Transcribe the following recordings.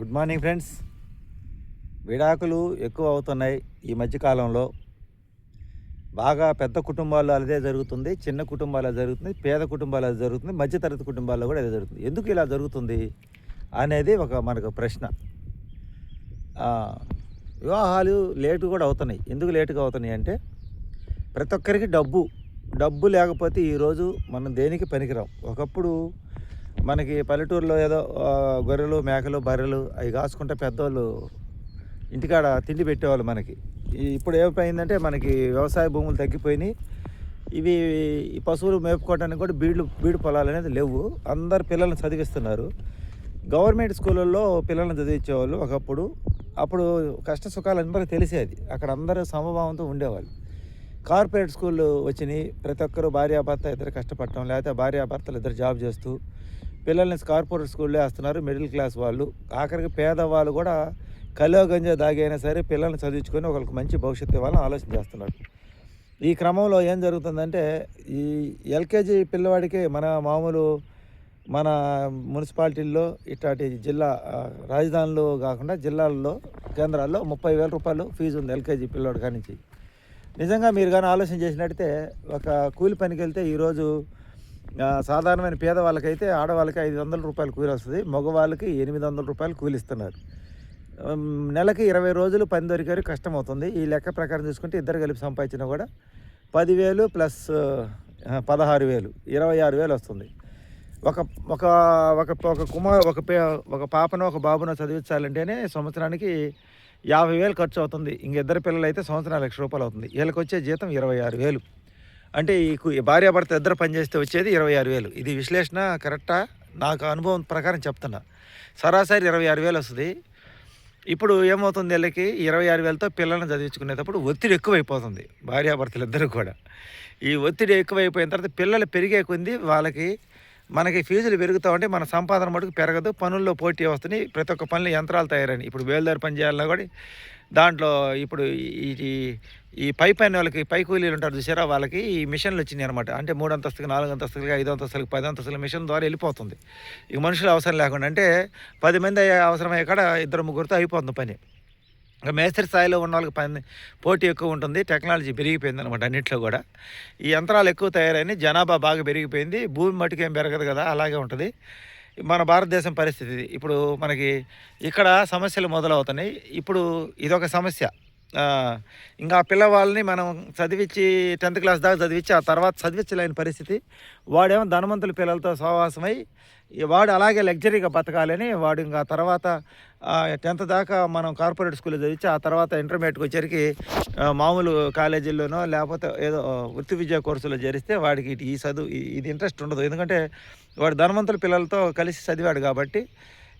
Good morning friends. విడాకులు ఎక్కువ అవుతున్నాయి ఈ మధ్యకాలంలో. బాగా పెద్ద కుటుంబాల్లో అదే జరుగుతుంది, చిన్న కుటుంబాల్లో జరుగుతుంది, పేద కుటుంబాల్లో జరుగుతుంది, మధ్యతరగతి కుటుంబాల్లో కూడా అదే జరుగుతుంది. ఎందుకు ఇలా జరుగుతుంది అనేది మనకు ప్రశ్న. వివాహాలు లేటు కూడా అవుతున్నాయి. ఎందుకు లేటుగా అవుతున్నాయి అంటే ప్రతి ఒక్కరికి డబ్బు లేకపోతే ఈరోజు మనం దేనికి పనికిరాం. ఒకప్పుడు మనకి పల్లెటూరులో ఏదో గొర్రెలు, మేకలు, బర్రెలు అవి కాసుకుంటే పెద్దవాళ్ళు ఇంటికాడ తిండి పెట్టేవాళ్ళు మనకి. ఇప్పుడు ఏమైందంటే మనకి వ్యవసాయ భూములు తగ్గిపోయినాయి. ఈ పశువులు మేపుకోవడానికి కూడా బీడు పొలాలు అనేది లేవు. అందరు పిల్లల్ని చదివిస్తున్నారు. గవర్నమెంట్ స్కూళ్ళల్లో పిల్లల్ని చదివించేవాళ్ళు అప్పుడు కష్ట సుఖాలు అందరికీ తెలిసేది. అక్కడ అందరూ సమభావంతో ఉండేవాళ్ళు. కార్పొరేట్ స్కూళ్ళు వచ్చినాయి. ప్రతి ఒక్కరు భార్యాభర్త ఇద్దరు కష్టపడటం, లేకపోతే భార్యాభర్తలు ఇద్దరు జాబ్ చేస్తూ పిల్లల్ని కార్పొరేట్ స్కూల్లో వేస్తున్నారు. మిడిల్ క్లాస్ వాళ్ళు, ఆఖరికి పేదవాళ్ళు కూడా కలో గంజా దాగి అయినా సరే పిల్లల్ని చదివించుకొని ఒకరికి మంచి భవిష్యత్తు ఇవ్వాలని ఆలోచన చేస్తున్నారు. ఈ క్రమంలో ఏం జరుగుతుందంటే ఈ ఎల్కేజీ పిల్లవాడికి మన మున్సిపాలిటీల్లో ఇట్లాంటి జిల్లా రాజధానులు కాకుండా జిల్లాల్లో కేంద్రాల్లో 30,000 రూపాయలు ఫీజు ఉంది ఎల్కేజీ పిల్లవాడి కానించి. నిజంగా మీరు కానీ ఆలోచన చేసినట్టయితే ఒక కూలి పనికి వెళ్తే ఈరోజు సాధారణమైన పేదవాళ్ళకైతే ఆడవాళ్ళకి 500 రూపాయలు కూలి వస్తుంది, మగవాళ్ళకి 800 రూపాయలు కూలి ఇస్తున్నారు. నెలకి 20 రోజులు పని దొరికారు, కష్టం అవుతుంది. ఈ లెక్క ప్రకారం చూసుకుంటే ఇద్దరు కలిపి సంపాదించినా కూడా 10,000 ప్లస్ 16,000 26,000 వస్తుంది. ఒక పాపను ఒక బాబును చదివించాలంటేనే సంవత్సరానికి 50,000 ఖర్చు అవుతుంది. ఇద్దరు పిల్లలు అయితే సంవత్సరానికి 1,00,000 రూపాయలు అవుతుంది. వీళ్ళకి వచ్చే జీతం 26,000. అంటే ఈ భార్యాభర్త ఇద్దరు పనిచేస్తే వచ్చేది 26,000. ఇది విశ్లేషణ కరెక్టా? నాకు అనుభవం ప్రకారం చెప్తున్నా. సరాసరి 26,000 వస్తుంది. ఇప్పుడు ఏమవుతుంది, వీళ్ళకి 26,000తో పిల్లల్ని చదివించుకునేటప్పుడు ఒత్తిడి ఎక్కువైపోతుంది భార్యాభర్తలు ఇద్దరు కూడా. ఈ ఒత్తిడి ఎక్కువైపోయిన తర్వాత పిల్లలు పెరిగే కొద్దీ మనకి ఫీజులు పెరుగుతూ ఉంటే మన సంపాదన మటుకు పెరగదు. పనుల్లో పోటీ వస్తున్నాయి. ప్రతి ఒక్క పనులు యంత్రాలు తయారని ఇప్పుడు బేల్దారి పని చేయాలన్నా కూడా దాంట్లో ఇప్పుడు ఈ పైన వాళ్ళకి పై కూలీలు ఉంటారు చూసారా, వాళ్ళకి ఈ మిషన్లు వచ్చినాయి అనమాట. అంటే 3 అంతస్తులకు 4 అంతస్తులకి 5 అంతస్తులకు 10 అంతస్తుల మిషన్ ద్వారా వెళ్ళిపోతుంది. ఇక మనుషులు అవసరం లేకుండా, అంటే 10 మంది అవసరమయ్యే కాడ 2-3 అయిపోతుంది పని. మేస్త్రి స్థాయిలో ఉన్న వాళ్ళకి పని పోటీ ఎక్కువ ఉంటుంది. టెక్నాలజీ పెరిగిపోయింది అనమాట. అన్నింటిలో కూడా ఈ యంత్రాలు ఎక్కువ తయారైన జనాభా బాగా పెరిగిపోయింది. భూమి మటుకేం పెరగదు కదా, అలాగే ఉంటుంది మన భారతదేశం పరిస్థితి. ఇప్పుడు మనకి ఇక్కడ సమస్యలు మొదలవుతున్నాయి. ఇప్పుడు ఇదొక సమస్య. ఇంకా పిల్లవాళ్ళని మనం చదివించి 10th క్లాస్ దాకా చదివించి ఆ తర్వాత చదివించలేని పరిస్థితి. వాడేమో ధనవంతుల పిల్లలతో సహవాసమై వాడు అలాగే లగ్జరీగా బతకాలని వాడు ఇంకా తర్వాత 10th దాకా మనం కార్పొరేట్ స్కూల్లో చదివించి ఆ తర్వాత ఇంటర్మీడియట్కి వచ్చేసరికి మామూలు కాలేజీల్లోనో లేకపోతే ఏదో వృత్తి విద్యా కోర్సులో చేరిస్తే వాడికి ఇది ఇంట్రెస్ట్ ఉండదు. ఎందుకంటే వాడు ధనవంతుల పిల్లలతో కలిసి చదివాడు కాబట్టి.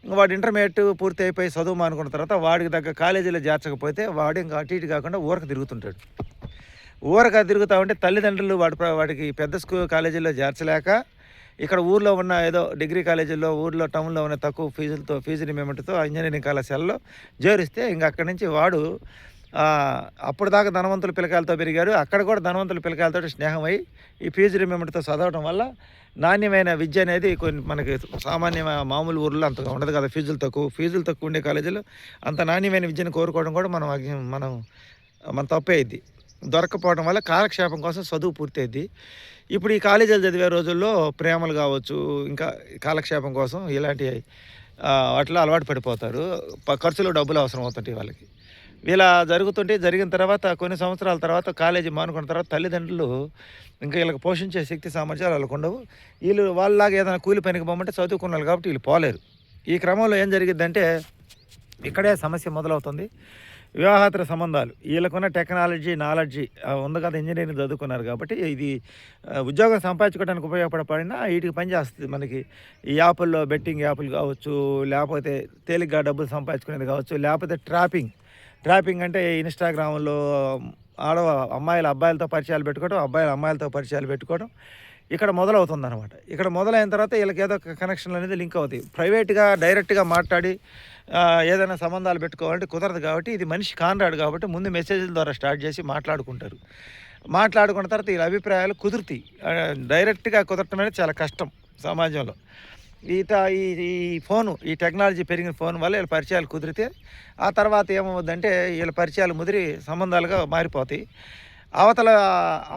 ఇంకా వాడు ఇంటర్మీడియట్ పూర్తి అయిపోయి చదువు అనుకున్న తర్వాత వాడికి దగ్గర కాలేజీలో చేర్చకపోతే వాడు ఇంకా అటు ఇటు కాకుండా ఊరకు తిరుగుతుంటాడు. తిరుగుతూ ఉంటే తల్లిదండ్రులు వాడికి పెద్ద కాలేజీల్లో చేర్చలేక ఇక్కడ ఊర్లో ఉన్న ఏదో డిగ్రీ కాలేజీల్లో టౌన్లో ఉన్న తక్కువ ఫీజు రిమెంబర్తో ఇంజనీరింగ్ కళాశాలలో చేరిస్తే ఇంకా అక్కడి నుంచి వాడు అప్పుడు దాకా ధనవంతుల పిల్లకాయలతో పెరిగాడు. అక్కడ కూడా ధనవంతుల పిల్లకాయలతో స్నేహమై ఈ ఫీజు రిమెంబర్తో చదవడం వల్ల నాణ్యమైన విద్య అనేది మనకి మామూలు ఊర్లో అంతగా ఉండదు కదా. ఫీజులు తక్కువ ఉండే కాలేజీలో అంత నాణ్యమైన విద్యను కోరుకోవడం కూడా మన తప్పేది. దొరకపోవడం వల్ల కాలక్షేపం కోసం చదువు పూర్తయింది. ఇప్పుడు ఈ కాలేజీలు చదివే రోజుల్లో ప్రేమలు కావచ్చు, ఇంకా కాలక్షేపం కోసం ఇలాంటి వాటిలో అలవాటు పడిపోతారు. ఖర్చులు డబ్బులు అవసరం అవుతుంటాయి వాళ్ళకి. ఇలా జరిగిన తర్వాత కొన్ని సంవత్సరాల తర్వాత కాలేజీ మానుకున్న తర్వాత తల్లిదండ్రులు ఇంకా వీళ్ళకి పోషించే శక్తి సామర్థ్యాలు వాళ్ళకు ఉండవు. వాళ్ళలాగా ఏదైనా కూలి పనికి పోమంటే చదువుకున్నారు కాబట్టి వీళ్ళు పోలేరు. ఈ క్రమంలో ఏం జరిగిద్దంటే ఇక్కడే సమస్య మొదలవుతుంది. వివాహేతర సంబంధాలు. వీళ్ళకున్న టెక్నాలజీ నాలెడ్జీ ఉంది కదా, ఇంజనీరింగ్ చదువుకున్నారు కాబట్టి ఇది ఉద్యోగం సంపాదించుకోవడానికి ఉపయోగపడినా వీటికి పనిచేస్తుంది. మనకి ఈ యాప్ల్లో బెట్టింగ్ యాప్లు కావచ్చు, లేకపోతే తేలిగ్గా డబ్బులు సంపాదించుకునేది కావచ్చు, లేకపోతే ట్రాపింగ్ అంటే ఇన్స్టాగ్రామ్లో అమ్మాయిలు అబ్బాయిలతో పరిచయాలు పెట్టుకోవడం, అబ్బాయిలు అమ్మాయిలతో పరిచయాలు పెట్టుకోవడం ఇక్కడ మొదలవుతుందన్నమాట. ఇక్కడ మొదలైన తర్వాత వీళ్ళకి ఏదో కనెక్షన్లు అనేది లింక్ అవుతాయి. ప్రైవేట్గా డైరెక్ట్గా మాట్లాడి ఏదైనా సంబంధాలు పెట్టుకోవాలంటే కుదరదు కాబట్టి ఇది మనిషి కానరాడు కాబట్టి ముందు మెసేజ్ల ద్వారా స్టార్ట్ చేసి మాట్లాడుకుంటారు. మాట్లాడుకున్న తర్వాత వీళ్ళ అభిప్రాయాలు కుదురుతాయి. డైరెక్ట్గా కుదరటం అనేది చాలా కష్టం సమాజంలో. ఈత ఈ ఈ ఫోను ఈ టెక్నాలజీ పెరిగిన ఫోన్ వల్ల వీళ్ళ పరిచయాలు కుదిరితే ఆ తర్వాత ఏమవుద్దంటే వీళ్ళ పరిచయాలు ముదిరి సంబంధాలుగా మారిపోతాయి. అవతల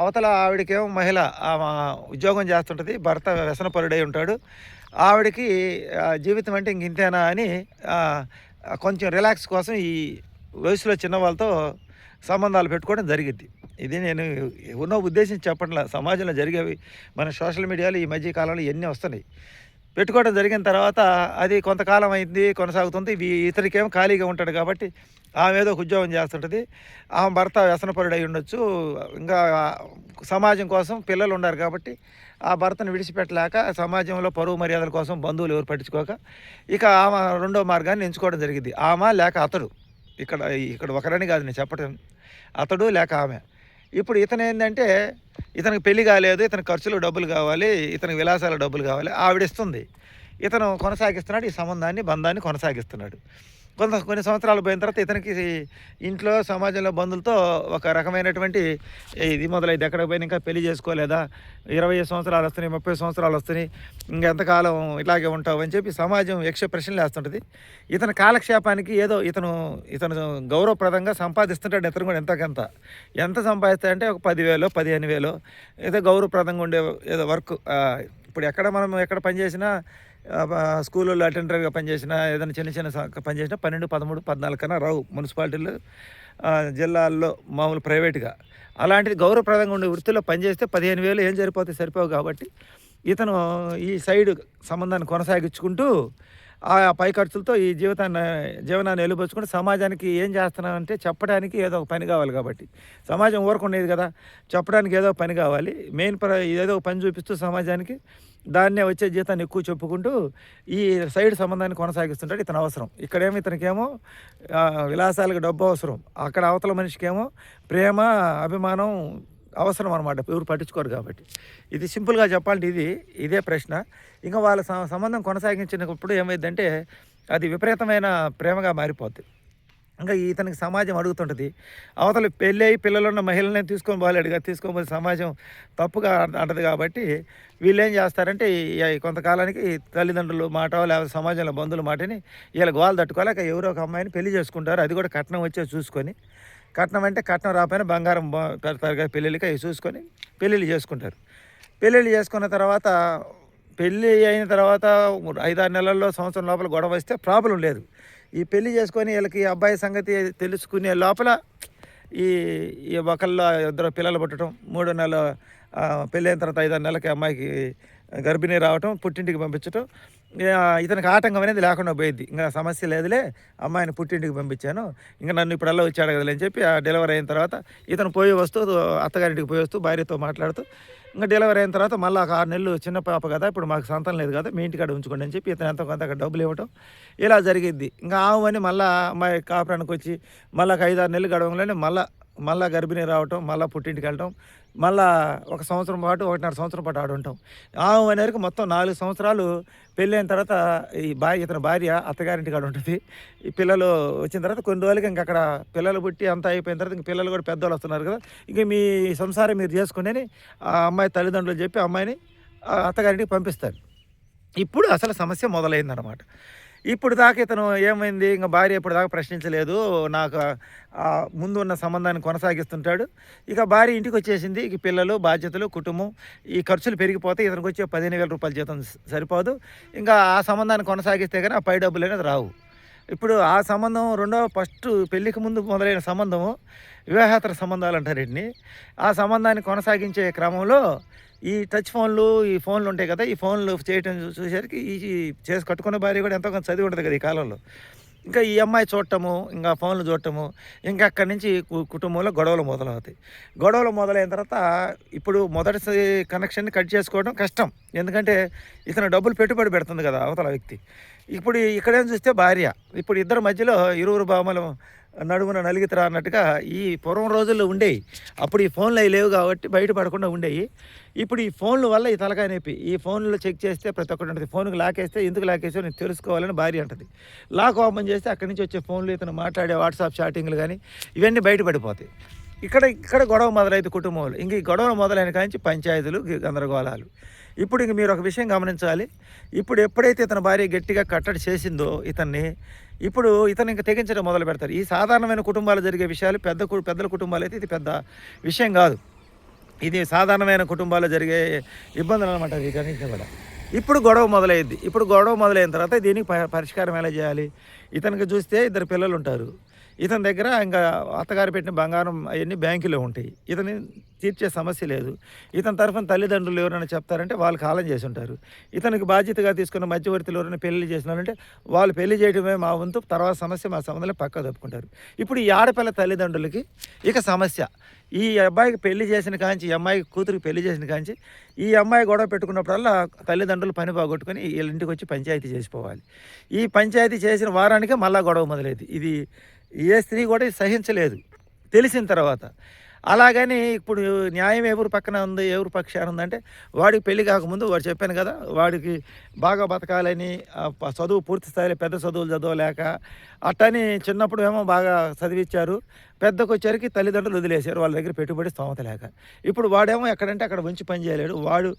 అవతల ఆవిడకేమో మహిళ ఉద్యోగం చేస్తుంటుంది, భర్త వ్యసనపరుడై ఉంటాడు. ఆవిడకి జీవితం అంటే ఇంక ఇంతేనా అని కొంచెం రిలాక్స్ కోసం ఈ వయసులో చిన్న వాళ్ళతో సంబంధాలు పెట్టుకోవడం జరిగిద్ది. ఇది నేను ఉన్న ఉద్దేశం చెప్పట్లా, సమాజంలో జరిగేవి మన సోషల్ మీడియాలో ఈ మధ్య కాలంలో ఇవన్నీ వస్తున్నాయి. పెట్టుకోవడం జరిగిన తర్వాత అది కొంతకాలం అయింది, కొనసాగుతుంది. ఇతనికేమో ఖాళీగా ఉంటాడు కాబట్టి ఆమె ఏదో ఒక ఉద్యోగం చేస్తుంటుంది. ఆమె భర్త వ్యసనపరుడై ఉండొచ్చు. ఇంకా సమాజం కోసం పిల్లలు ఉన్నారు కాబట్టి ఆ భర్తను విడిచిపెట్టలేక సమాజంలో పరువు మర్యాదల కోసం బంధువులు ఎవరు పట్టించుకోక ఇక ఆమె రెండో మార్గాన్ని ఎంచుకోవడం జరిగింది. ఆమె లేక అతడు, ఇక్కడ ఇక్కడ ఒకరని కాదు నేను చెప్పటం, అతడు లేక ఆమె. ఇప్పుడు ఇతను ఏంటంటే ఇతనికి పెళ్లి కాలేదు, ఇతని ఖర్చులకు డబ్బులు కావాలి, ఇతనికి విలాసాల డబ్బులు కావాలి, ఆవిడిస్తుంది. ఇతను కొనసాగిస్తున్నాడు, ఈ సంబంధాన్ని బంధాన్ని కొనసాగిస్తున్నాడు. కొన్ని సంవత్సరాలు పోయిన తర్వాత ఇతనికి ఇంట్లో సమాజంలో బంధువులతో ఒక రకమైనటువంటి ఇది మొదలైంది. ఎక్కడికి పోయినా ఇంకా పెళ్లి చేసుకోలేదా, 20 సంవత్సరాలు వస్తున్నాయి, 30 సంవత్సరాలు వస్తున్నాయి, ఇంకెంతకాలం ఇట్లాగే ఉంటావు అని చెప్పి సమాజం యక్ష ప్రశ్నలు వేస్తుంటుంది. ఇతని కాలక్షేపానికి ఏదో ఇతను గౌరవప్రదంగా సంపాదిస్తుంటాడు. ఇతను కూడా ఎంత సంపాదిస్తాడంటే ఒక 10,000 15,000 ఏదో గౌరవప్రదంగా ఉండే ఏదో వర్క్. ఇప్పుడు మనం ఎక్కడ పనిచేసినా స్కూళ్ళల్లో అటెండర్గా పనిచేసినా ఏదైనా చిన్న పనిచేసినా 12, 13, 14 కన్నా రావు మున్సిపాలిటీలు, జిల్లాల్లో మామూలు ప్రైవేట్గా. అలాంటిది గౌరవప్రదంగా ఉండే వృత్తిలో పనిచేస్తే 15,000 ఏం సరిపోవు కాబట్టి ఇతను ఈ సైడ్ సంబంధాన్ని కొనసాగించుకుంటూ ఆ పై ఖర్చులతో ఈ జీవనాన్ని వెలుబోచుకుంటూ సమాజానికి ఏం చేస్తున్నానంటే చెప్పడానికి ఏదో ఒక పని కావాలి కాబట్టి సమాజం ఊరకుండేది కదా, చెప్పడానికి ఏదో పని కావాలి. ఏదో ఒక పని చూపిస్తూ సమాజానికి దాన్నే వచ్చే జీతాన్ని ఎక్కువ చెప్పుకుంటూ ఈ సైడ్ సంబంధాన్ని కొనసాగిస్తుంటాడు. ఇతను అవసరం ఇక్కడేమో ఇతనికేమో విలాసాలకు డబ్బు అవసరం, అక్కడ అవతల మనిషికేమో ప్రేమ అభిమానం అవసరం అనమాట. ఎవరు పట్టించుకోరు కాబట్టి ఇది సింపుల్గా చెప్పాలంటే ఇదే ప్రశ్న. ఇంకా వాళ్ళ సంబంధం కొనసాగించినప్పుడు ఏమైందంటే అది విపరీతమైన ప్రేమగా మారిపోద్ది. ఇంకా ఇతనికి సమాజం అడుగుతుంటుంది, అవతల పెళ్ళి అయ్యి పిల్లలున్న మహిళల్ని తీసుకోబోతే సమాజం తప్పుగా అంటది కాబట్టి వీళ్ళు ఏం చేస్తారంటే కొంతకాలానికి తల్లిదండ్రులు మాట లేకపోతే సమాజంలో బంధువుల మాటని వీళ్ళ గోలు తట్టుకోలేక ఎవరో ఒక అమ్మాయిని పెళ్లి చేసుకుంటారు. అది కూడా కట్నం వచ్చే చూసుకొని, కట్నం అంటే కట్నం రాకపోయినా బంగారం పెడతారు పెళ్ళిళ్ళకి, అవి చూసుకొని పెళ్ళిళ్ళు చేసుకుంటారు. పెళ్ళిళ్ళు చేసుకున్న తర్వాత పెళ్ళి అయిన తర్వాత 5-6 నెలల్లో సంవత్సరం లోపల గొడవ వస్తే ప్రాబ్లం లేదు. ఈ పెళ్లి చేసుకొని వీళ్ళకి అబ్బాయి సంగతి తెలుసుకునే లోపల ఈ ఒకళ్ళ ఇద్దరు పిల్లలు పుట్టడం, 3 నెలలు పెళ్ళి అయిన తర్వాత 5-6 నెలలకి అమ్మాయికి గర్భిణీ రావటం, పుట్టింటికి పంపించటం, ఇతనికి ఆటంకం అనేది లేకుండా పోయింది. ఇంకా సమస్య లేదులే, అమ్మాయిని పుట్టింటికి పంపించాను, ఇంకా నన్ను ఇప్పుడు అలా వచ్చాడు కదలే అని చెప్పి ఆ డెలివరీ అయిన తర్వాత ఇతను పోయి వస్తూ అత్తగారింటికి పోయి వస్తూ భార్యతో మాట్లాడుతూ ఇంకా డెలివరీ అయిన తర్వాత మళ్ళీ ఒక 6 నెలలు చిన్న పాప కదా, ఇప్పుడు మాకు సంతానం లేదు కదా, మీ ఇంటికాడ ఉంచుకోండి అని చెప్పి ఇతను ఎంతో కొంత అక్కడ డబ్బులు ఇవ్వటం ఇలా జరిగిద్ది. ఇంకా ఆమెని మళ్ళీ అమ్మాయి కాపురానికి వచ్చి మళ్ళీ 5-6 నెలలు గడవగానే మళ్ళీ గర్భిణీ రావటం, మళ్ళీ పుట్టింటికి వెళ్ళటం, మళ్ళీ 1 సంవత్సరం పాటు 1.5 సంవత్సరం పాటు ఆడుంటాం. ఆమె అనే వరకు మొత్తం 4 సంవత్సరాలు పెళ్ళైన తర్వాత ఇతని భార్య అత్తగారింటి కాడ ఉంటుంది. ఈ పిల్లలు వచ్చిన తర్వాత కొన్ని రోజులకి ఇంక అక్కడ పిల్లలు పుట్టి అంతా అయిపోయిన తర్వాత ఇంక పిల్లలు కూడా పెద్దవాళ్ళు వస్తున్నారు కదా, ఇంక మీ సంసారం మీరు చేసుకుని ఆ అమ్మాయి తల్లిదండ్రులు చెప్పి అమ్మాయిని అత్తగారింటికి పంపిస్తారు. ఇప్పుడు అసలు సమస్య మొదలైందనమాట. ఇప్పుడు దాకా ఇతను ఏమైంది, ఇంకా భార్య ఇప్పుడు దాకా ప్రశ్నించలేదు, నాకు ముందు ఉన్న సంబంధాన్ని కొనసాగిస్తుంటాడు. ఇక భార్య ఇంటికి వచ్చేసింది, ఇక పిల్లలు, బాధ్యతలు, కుటుంబం, ఈ ఖర్చులు పెరిగిపోతే ఇతనికి వచ్చే 15,000 రూపాయల జీతం సరిపోదు. ఇంకా ఆ సంబంధాన్ని కొనసాగిస్తే కానీ ఆ పై డబ్బులు అనేది రావు. ఇప్పుడు ఆ సంబంధం ఫస్ట్ పెళ్ళికి ముందు మొదలైన సంబంధము వివాహేతర సంబంధాలు అంటారు వీటిని. ఆ సంబంధాన్ని కొనసాగించే క్రమంలో ఈ టచ్ ఫోన్లు, ఈ ఫోన్లు ఉంటాయి కదా, ఈ ఫోన్లు చేయటం చూసేసరికి చేసి కట్టుకున్న భార్య కూడా ఎంతో కొంత చదివి ఉంటుంది కదా ఈ కాలంలో. ఇంకా ఈ అమ్మాయి చూడటము, ఇంకా ఫోన్లు చూడటము, ఇంకా అక్కడి నుంచి కుటుంబంలో గొడవలు మొదలవుతాయి. గొడవలు మొదలైన తర్వాత ఇప్పుడు మొదటి కనెక్షన్ని కట్ చేసుకోవడం కష్టం. ఎందుకంటే ఇతను డబ్బులు పెట్టుబడి పెడుతుంది కదా అవతల వ్యక్తి. ఇప్పుడు ఇక్కడేం చూస్తే భార్య, ఇప్పుడు ఇద్దరు మధ్యలో ఇరువురు భామలు నడుమున నలిగితరా అన్నట్టుగా ఈ పూర్వం రోజుల్లో ఉండేవి. అప్పుడు ఈ ఫోన్లు అవి లేవు కాబట్టి బయటపడకుండా ఉండేవి. ఇప్పుడు ఈ ఫోన్ల వల్ల ఈ తలకాయ నొప్పి. ఈ ఫోన్లో చెక్ చేస్తే ప్రతి ఒక్కటి ఉంటుంది. ఫోన్కి లాకేస్తే ఎందుకు లాకేసో నేను తెలుసుకోవాలని భార్య అంటుంది. లాక్ ఓపెన్ చేస్తే అక్కడి నుంచి వచ్చే ఫోన్లు, ఇతను మాట్లాడే వాట్సాప్ చాటింగ్లు కానీ ఇవన్నీ బయటపడిపోతాయి. ఇక్కడ గొడవ మొదలైంది కుటుంబంలో. ఇంక ఈ గొడవలు మొదలైన కాంచి పంచాయతీలు, గందరగోళాలు. ఇప్పుడు ఇంక మీరు ఒక విషయం గమనించాలి. ఇప్పుడు ఎప్పుడైతే ఇతని భార్య గట్టిగా కట్టడి చేసిందో ఇతన్ని, ఇప్పుడు ఇతను ఇంక తెగించడం మొదలు పెడతారు. ఈ సాధారణమైన కుటుంబాలు జరిగే విషయాలు పెద్దల కుటుంబాలైతే ఇది పెద్ద విషయం కాదు. ఇది సాధారణమైన కుటుంబాల్లో జరిగే ఇబ్బందులు అనమాట వీటన్నిటిని కూడా. ఇప్పుడు గొడవ మొదలైంది. ఇప్పుడు గొడవ మొదలైన తర్వాత దీనికి పరిష్కారం ఎలా చేయాలి? ఇతనికి చూస్తే 2 పిల్లలు ఉంటారు. ఇతని దగ్గర ఇంకా అత్తగారు పెట్టిన బంగారం అవన్నీ బ్యాంకులో ఉంటాయి. ఇతని తీర్చే సమస్య లేదు. ఇతని తరఫున తల్లిదండ్రులు ఎవరైనా చెప్తారంటే వాళ్ళు కాలం చేసి ఉంటారు. ఇతనికి బాధ్యతగా తీసుకున్న మధ్యవర్తులు ఎవరైనా పెళ్లి చేసినారంటే వాళ్ళు పెళ్లి చేయడమే మా వంతు, తర్వాత సమస్య మా సంబంధంలో పక్క తప్పుకుంటారు. ఇప్పుడు ఈ ఆడపిల్ల తల్లిదండ్రులకి ఇక సమస్య. ఈ అబ్బాయికి పెళ్లి చేసిన కాంచి, ఈ అమ్మాయికి కూతురికి పెళ్లి చేసిన కాంచి ఈ అమ్మాయి గొడవ పెట్టుకున్నప్పుడల్లా తల్లిదండ్రులు పని బాగొట్టుకొని వీళ్ళ ఇంటికి వచ్చి పంచాయతీ చేసిపోవాలి. ఈ పంచాయతీ చేసిన వారానికే మళ్ళా గొడవ మొదలైంది. ఇది ఏ స్త్రీ కూడా సహించలేదు తెలిసిన తర్వాత. అలాగని ఇప్పుడు న్యాయం ఎవరి పక్కన ఉంది, ఎవరి పక్షాన ఉందంటే, వాడికి పెళ్లి కాకముందు వాడు చెప్పాను కదా, వాడికి బాగా బతకాలని చదువు పూర్తి స్థాయిలో పెద్ద చదువులు చదవలేక అట్టని చిన్నప్పుడు ఏమో బాగా చదివించారు. పెద్దకు వచ్చరికి తల్లిదండ్రులు వదిలేశారు, వాళ్ళ దగ్గర పెట్టుబడి స్తోమత లేక. ఇప్పుడు వాడేమో ఎక్కడంటే అక్కడ ఉంచి పని చేయలేడు. వాడు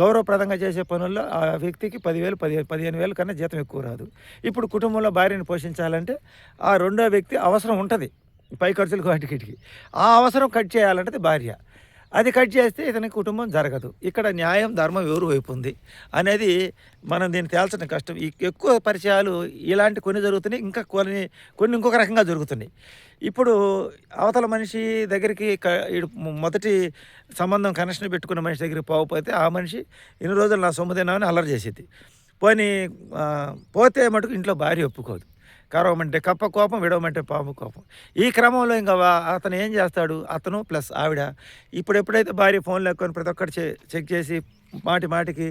గౌరవప్రదంగా చేసే పనుల్లో ఆ వ్యక్తికి 10,000, 15,000 కన్నా జీతం ఎక్కువ రాదు. ఇప్పుడు కుటుంబంలో భార్యను పోషించాలంటే ఆ రెండో వ్యక్తి అవసరం ఉంటుంది, పై ఖర్చులకు వాటికి. ఆ అవసరం కట్ చేయాలంటే భార్య. అది కట్ చేస్తే ఇతని కుటుంబం జరగదు. ఇక్కడ న్యాయం ధర్మం ఎవరు వైపు ఉంది అనేది మనం దీన్ని తేల్చడం కష్టం. ఎక్కువ పరిచయాలు ఇలాంటి కొన్ని జరుగుతున్నాయి, ఇంకా కొన్ని ఇంకొక రకంగా జరుగుతున్నాయి. ఇప్పుడు అవతల మనిషి దగ్గరికి మొదటి సంబంధం కనెక్షన్ పెట్టుకున్న మనిషి దగ్గరికి పోకపోతే ఆ మనిషి ఇన్ని రోజులు నా సొమ్ము తిన్నామని అల్లరి చేసేది. పోతే మటుకు ఇంట్లో భార్య ఒప్పుకోదు. కరవమంటే కప్ప కోపం, విడవమంటే పాము కోపం. ఈ క్రమంలో ఇంకా అతను ఏం చేస్తాడు, అతను ప్లస్ ఆవిడ ఇప్పుడు ఎప్పుడైతే భార్య ఫోన్ లేకొని ప్రతి ఒక్కటి చెక్ చేసి మాటికి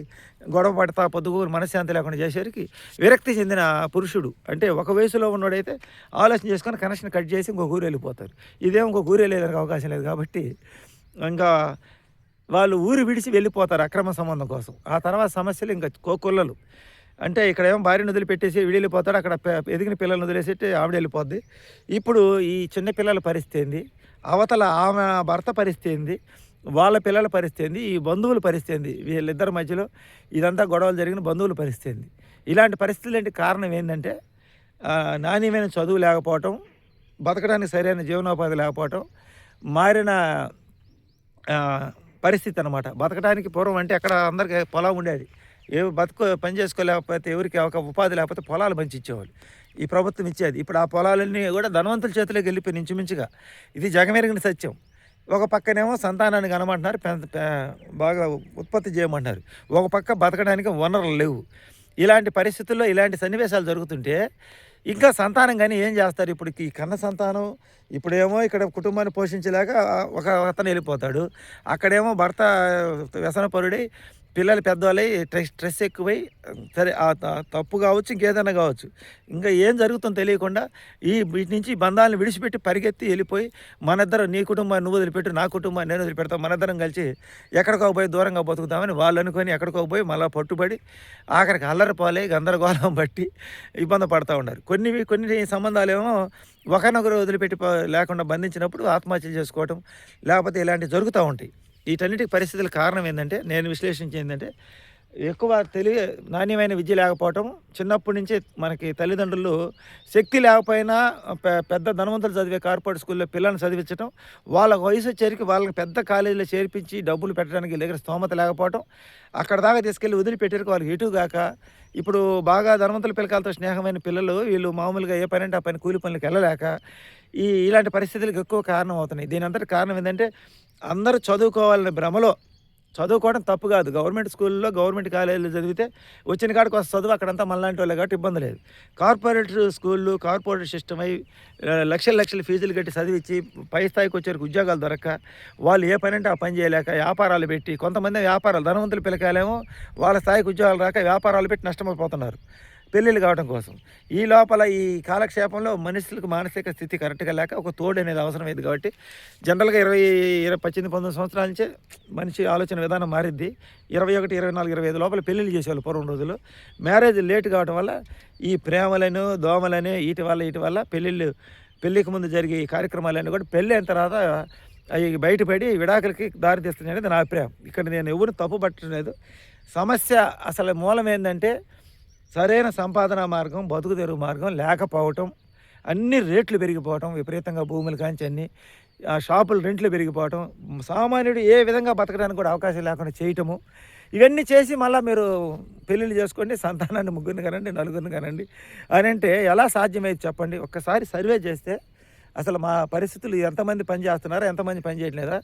గొడవ పడతా పొద్దుగూరు మనశ్శాంతి లేకుండా చేసేసరికి విరక్తి చెందిన పురుషుడు, అంటే ఒక వయసులో ఉన్నవాడైతే ఆలోచన చేసుకొని కనెక్షన్ కట్ చేసి ఇంకొక ఊరు వెళ్ళిపోతారు. ఇదేమో ఇంకొక ఊరు వెళ్ళేదానికి అవకాశం లేదు కాబట్టి ఇంకా వాళ్ళు ఊరు విడిచి వెళ్ళిపోతారు అక్రమ సంబంధం కోసం. ఆ తర్వాత సమస్యలు ఇంకా కోకొల్లలు. అంటే ఇక్కడేమో భార్యను వదిలిపెట్టేసి వెళ్ళిపోతాడు, అక్కడ ఎదిగిన పిల్లలను వదిలేసి ఆవిడ వెళ్ళిపోద్ది. ఇప్పుడు ఈ చిన్న పిల్లల పరిస్థితి ఏంది, అవతల ఆమె భర్త పరిస్థితి ఏంది, వాళ్ళ పిల్లల పరిస్థితి ఏంది, ఈ బంధువుల పరిస్థితి ఏంది, వీళ్ళిద్దరి మధ్యలో ఇదంతా గొడవలు జరిగిన బంధువుల పరిస్థితి ఏంది. ఇలాంటి పరిస్థితులు ఏంటి కారణం ఏంటంటే నాణ్యమైన చదువు లేకపోవటం, బతకడానికి సరైన జీవనోపాధి లేకపోవటం, మారిన పరిస్థితి అన్నమాట. బతకడానికి పూర్వం అంటే అక్కడ అందరికీ పొలం ఉండేది, పని చేసుకోలేకపోతే ఎవరికి ఒక ఉపాధి లేకపోతే పొలాలు మంచి ఇచ్చేవాళ్ళు, ఈ ప్రభుత్వం ఇచ్చేది. ఇప్పుడు ఆ పొలాలన్నీ కూడా ధనవంతుల చేతిలోకి వెళ్ళిపోయి ఇంచుమించుగా. ఇది జగమెరిగిన సత్యం. ఒక పక్కనేమో సంతానాన్ని కనమంటున్నారు, బాగా ఉత్పత్తి చేయమంటున్నారు, ఒక పక్క బతకడానికి వనరులు లేవు. ఇలాంటి పరిస్థితుల్లో ఇలాంటి సన్నివేశాలు జరుగుతుంటే ఇంకా సంతానం కానీ ఏం చేస్తారు? ఇప్పుడు ఈ కన్న సంతానం ఇప్పుడేమో ఇక్కడ కుటుంబాన్ని పోషించలేక ఒక అతను వెళ్ళిపోతాడు, అక్కడేమో భర్త వ్యసనపరుడై పిల్లలు పెద్దవాళ్ళై స్ట్రెస్ ఎక్కువై, సరే తప్పు కావచ్చు ఇంకేదైనా కావచ్చు, ఇంకా ఏం జరుగుతుందో తెలియకుండా వీటి నుంచి బంధాలను విడిచిపెట్టి పరిగెత్తి వెళ్ళిపోయి మనిద్దరం, నీ కుటుంబాన్ని నువ్వు వదిలిపెట్టు, నా కుటుంబాన్ని నేను వదిలిపెడతాం, మనిద్దరం కలిసి ఎక్కడికో పోయి దూరంగా బతుకుతామని వాళ్ళు అనుకొని ఎక్కడికో పోయి మళ్ళీ పట్టుబడి ఆఖరికి అల్లరిపాలై గందరగోళం బట్టి ఇబ్బంది పడుతూ ఉన్నారు. కొన్ని సంబంధాలు ఏమో ఒకరినొకరు వదిలిపెట్టి లేకుండా బంధించినప్పుడు ఆత్మహత్యలు చేసుకోవటం లేకపోతే ఇలాంటివి జరుగుతూ ఉంటాయి. వీటన్నిటికి పరిస్థితుల కారణం ఏంటంటే, నేను విశ్లేషించి ఏంటంటే, ఎక్కువ నాణ్యమైన విద్య లేకపోవటం, చిన్నప్పటి నుంచే మనకి తల్లిదండ్రులు శక్తి లేకపోయినా పెద్ద ధనవంతులు చదివే కార్పొరేట్ స్కూల్లో పిల్లల్ని చదివించడం, వాళ్ళ వయసు వచ్చేసరికి వాళ్ళని పెద్ద కాలేజీలో చేర్పించి డబ్బులు పెట్టడానికి దగ్గర స్తోమత లేకపోవటం, అక్కడ దాకా తీసుకెళ్ళి వదిలిపెట్టేరికి వాళ్ళకి ఎటుగాక ఇప్పుడు బాగా ధనవంతుల పిల్లకాలతో స్నేహమైన పిల్లలు వీళ్ళు మామూలుగా ఏ పని అంటే ఆ పని కూలి పనులకు వెళ్ళలేక ఇలాంటి పరిస్థితులకు ఎక్కువ కారణం అవుతున్నాయి. దీని అంతటి కారణం ఏంటంటే, అందరూ చదువుకోవాలనే భ్రమలో, చదువుకోవడం తప్పు కాదు, గవర్నమెంట్ స్కూల్లో గవర్నమెంట్ కాలేజీలో చదివితే వచ్చిన కాడికి వస్తే చదువు అక్కడంతా మనలాంటి వాళ్ళే కాబట్టి ఇబ్బంది లేదు. కార్పొరేట్ స్కూళ్ళు కార్పొరేట్ సిస్టమ్ అయి లక్షల ఫీజులు కట్టి చదివించి పై స్థాయికి వచ్చేసరికి ఉద్యోగాలు దొరక్క వాళ్ళు ఏ పని అంటే ఆ పని చేయలేక వ్యాపారాలు పెట్టి, కొంతమంది వ్యాపారాలు ధనవంతుల పిల్లకాయలేమో వాళ్ళ స్థాయికి ఉద్యోగాలు రాక వ్యాపారాలు పెట్టి నష్టమైపోతున్నారు పెళ్ళిళ్ళు కావడం కోసం. ఈ లోపల ఈ కాలక్షేపంలో మనుషులకు మానసిక స్థితి కరెక్ట్గా లేక ఒక తోడు అనేది అవసరమైంది కాబట్టి జనరల్గా 18, 19 సంవత్సరాల నుంచే మనిషి ఆలోచన విధానం మారిద్ది. 21, 24, 25 లోపల పెళ్ళిళ్ళు చేసేవాళ్ళు పూర్వం రోజులు. మ్యారేజ్ లేట్ కావడం వల్ల ఈ ప్రేమలను దోమలని వీటి వల్ల పెళ్ళికి ముందు జరిగే ఈ కార్యక్రమాలన్నీ కూడా పెళ్ళి అయిన తర్వాత అవి బయటపడి విడాకులకి దారి తీస్తున్నాయి అనేది నా అభిప్రాయం. ఇక్కడ నేను ఎవరిని తప్పు పట్టలేదు. సమస్య అసలు మూలం ఏంటంటే సరైన సంపాదన మార్గం, బతుకు తెరువు మార్గం లేకపోవటం, అన్ని రేట్లు పెరిగిపోవటం, విపరీతంగా భూములు కాంచి అన్నీ షాపులు రెంట్లు పెరిగిపోవటం, సామాన్యుడు ఏ విధంగా బతకడానికి కూడా అవకాశం లేకుండా చేయటము, ఇవన్నీ చేసి మళ్ళీ మీరు పెళ్ళిళ్ళు చేసుకోండి, సంతానాన్ని ముగ్గురిని కనండి, నలుగురిని కనండి అని అంటే ఎలా సాధ్యమైంది చెప్పండి? ఒక్కసారి సర్వే చేస్తే అసలు మా పరిస్థితులు ఎంతమంది పని చేస్తున్నారా, ఎంతమంది పని చేయట్లేదా,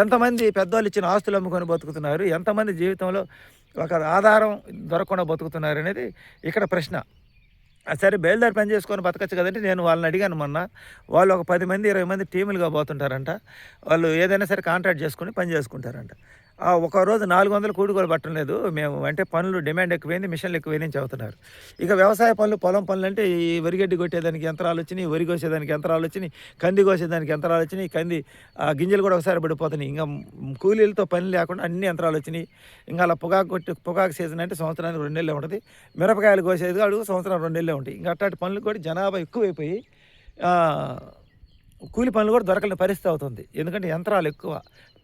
ఎంతమంది పెద్దవాళ్ళు ఇచ్చిన ఆస్తులు అమ్ముకొని బతుకుతున్నారు, ఎంతమంది జీవితంలో ఒక ఆధారం దొరకకుండా బతుకుతున్నారు అనేది ఇక్కడ ప్రశ్న. సరే బయలుదేరి పని చేసుకొని బతకచ్చు కదంటే నేను వాళ్ళని అడిగాను మొన్న. వాళ్ళు ఒక 10 మంది 20 మంది టీములుగా పోతుంటారంట. వాళ్ళు ఏదైనా సరే కాంట్రాక్ట్ చేసుకొని పని చేసుకుంటారంట. ఒక రోజు 400 కూడి కూడా పట్టడం లేదు మేము, అంటే పనులు డిమాండ్ ఎక్కువైంది, మిషన్లు ఎక్కువైంది అని చెబుతున్నారు. ఇక వ్యవసాయ పనులు, పొలం పనులు అంటే ఈ వరిగడ్డి కొట్టేదానికి యంత్రాలు వచ్చినాయి, వరి కోసేదానికి యంత్రాలు వచ్చినాయి, కంది కోసేదానికి యంత్రాలు వచ్చినాయి, కంది గింజలు కూడా ఒకసారి పడిపోతున్నాయి. ఇంకా కూలీలతో పని లేకుండా అన్ని యంత్రాలు వచ్చినాయి. ఇంకా అలా పొగాకు సీజన్ అంటే సంవత్సరానికి 2 నెలలే ఉంటుంది. మిరపకాయలు కోసేది అడుగు సంవత్సరం 2 నెలలే ఉంటాయి. ఇంకా అట్లాంటి పనులు కూడా జనాభా ఎక్కువైపోయి కూలి పనులు కూడా దొరకని పరిస్థితి అవుతుంది. ఎందుకంటే యంత్రాలు ఎక్కువ,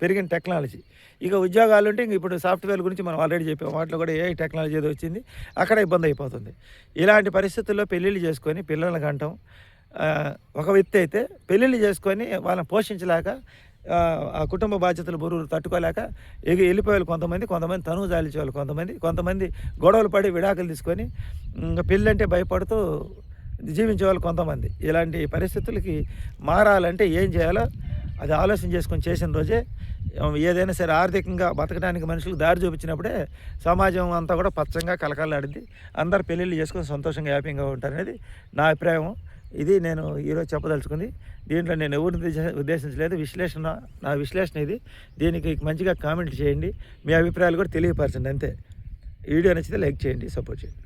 పెరిగిన టెక్నాలజీ. ఇక ఉద్యోగాలు ఉంటే ఇంక ఇప్పుడు సాఫ్ట్వేర్ గురించి మనం ఆల్రెడీ చెప్పాం, వాటిలో కూడా ఏఐ టెక్నాలజీ ఏదో వచ్చింది, అక్కడ ఇబ్బంది అయిపోతుంది. ఇలాంటి పరిస్థితుల్లో పెళ్ళిళ్ళు చేసుకొని పిల్లల్ని కంటాం. ఒక వ్యక్తి అయితే పెళ్ళిళ్ళు చేసుకొని వాళ్ళని పోషించలేక, ఆ కుటుంబ బాధ్యతలు బరువులు తట్టుకోలేక వెళ్ళిపోయేవాళ్ళు కొంతమంది, తనువు జాలించేవాళ్ళు కొంతమంది గొడవలు పడి విడాకులు తీసుకొని ఇంకా పెళ్ళంటే భయపడుతూ జీవించే వాళ్ళు కొంతమంది. ఇలాంటి పరిస్థితులకి మారాలంటే ఏం చేయాలో అది ఆలోచన చేసుకొని చేసిన రోజే ఏదైనా సరే ఆర్థికంగా బతకడానికి మనుషులకు దారి చూపించినప్పుడే సమాజం అంతా కూడా పచ్చంగా కలకలాడింది. అందరు పెళ్ళిళ్ళు చేసుకొని సంతోషంగా హ్యాపీగా ఉంటారనేది నా అభిప్రాయం. ఇది నేను ఈరోజు చెప్పదలుచుకుంది. దీంట్లో నేను ఎవరిని ఉద్దేశించలేదు, నా విశ్లేషణ ఇది. దీనికి మంచిగా కామెంట్ చేయండి, మీ అభిప్రాయాలు కూడా తెలియపరచండి అంతే. వీడియో నచ్చితే లైక్ చేయండి, సపోర్ట్ చేయండి.